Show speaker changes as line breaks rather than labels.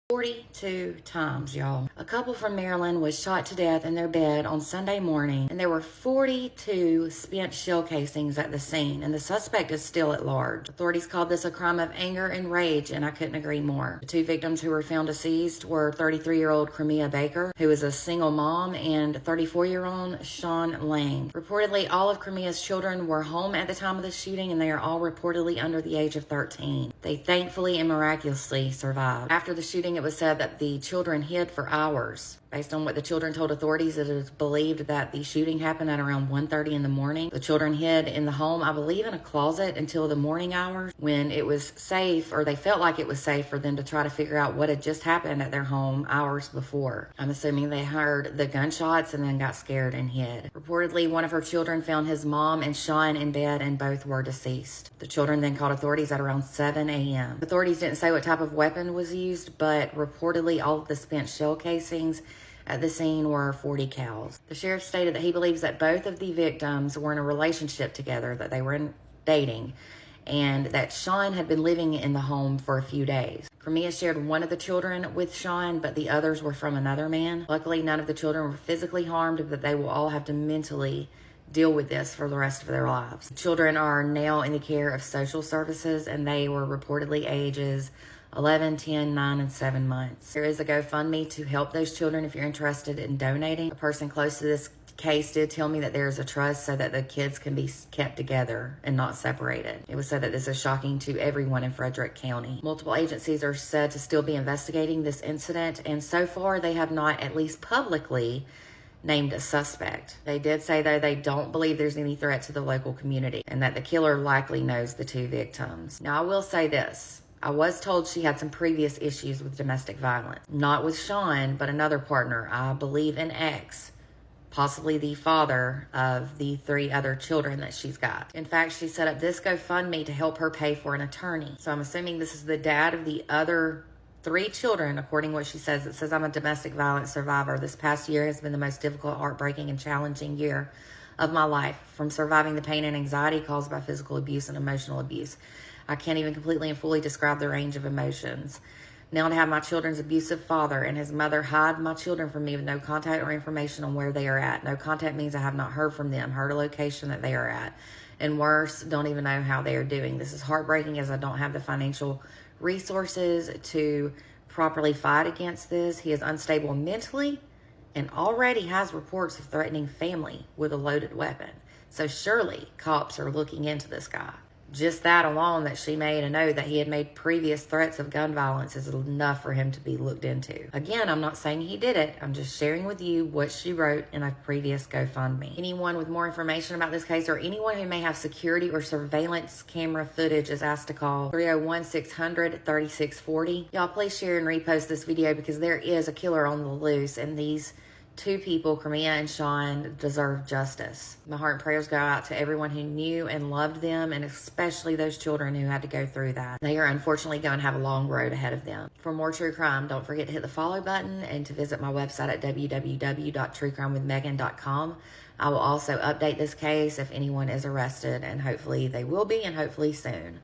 42 times, y'all. A couple from Maryland was shot to death in their bed on Sunday morning, and there were 42 spent shell casings at the scene, and the suspect is still at large. Authorities called this a crime of anger and rage, and I couldn't agree more. The two victims who were found deceased were 33-year-old Cremia Baker, who is a single mom, and 34-year-old Sean Lang. Reportedly, all of Cremia's children were home at the time of the shooting, and they are all reportedly under the age of 13. They thankfully and miraculously survived. After the shooting, it was said that the children hid for hours. Based on what the children told authorities, it is believed that the shooting happened at around 1:30 in the morning. The children hid in the home, I believe in a closet, until the morning hours when it was safe, or they felt like it was safe for them to try to figure out what had just happened at their home hours before. I'm assuming they heard the gunshots and then got scared and hid. Reportedly, one of her children found his mom and Sean in bed, and both were deceased. The children then called authorities at around 7 a.m. Authorities didn't say what type of weapon was used, but reportedly all of the spent shell casings at the scene were 40 cals. The sheriff stated that he believes that both of the victims were in a relationship together, that they were dating, and that Sean had been living in the home for a few days. Cremia shared one of the children with Sean, but the others were from another man. Luckily, none of the children were physically harmed, but they will all have to mentally deal with this for the rest of their lives. The children are now in the care of social services, and they were reportedly ages 11, 10, 9, and 7 months. There is a GoFundMe to help those children if you're interested in donating. A person close to this case did tell me that there is a trust so that the kids can be kept together and not separated. It was said that this is shocking to everyone in Frederick County. Multiple agencies are said to still be investigating this incident, and so far they have not, at least publicly, named a suspect. They did say, though, they don't believe there's any threat to the local community and that the killer likely knows the two victims. Now, I will say this. I was told she had some previous issues with domestic violence. Not with Sean, but another partner, I believe an ex, possibly the father of the 3 other children that she's got. In fact, she set up this GoFundMe to help her pay for an attorney. So I'm assuming this is the dad of the other 3 children, according to what she says. It says, I'm a domestic violence survivor. This past year has been the most difficult, heartbreaking, and challenging year of my life. From surviving the pain and anxiety caused by physical abuse and emotional abuse, I can't even completely and fully describe the range of emotions. Now to have my children's abusive father and his mother hide my children from me with no contact or information on where they are at. No contact means I have not heard from them, heard a location that they are at. And worse, don't even know how they are doing. This is heartbreaking as I don't have the financial resources to properly fight against this. He is unstable mentally and already has reports of threatening family with a loaded weapon. So surely cops are looking into this guy. Just that alone, that she made a note that he had made previous threats of gun violence, is enough for him to be looked into. Again, I'm not saying he did it. I'm just sharing with you what she wrote in a previous GoFundMe. Anyone with more information about this case, or anyone who may have security or surveillance camera footage, is asked to call 301-600-3640. Y'all, please share and repost this video, because there is a killer on the loose, and these 2 people, Cremia and Sean, deserve justice. My heart and prayers go out to everyone who knew and loved them, and especially those children who had to go through that. They are unfortunately going to have a long road ahead of them. For more true crime, don't forget to hit the follow button and to visit my website at www.truecrimewithmegan.com. I will also update this case if anyone is arrested, and hopefully they will be, and hopefully soon.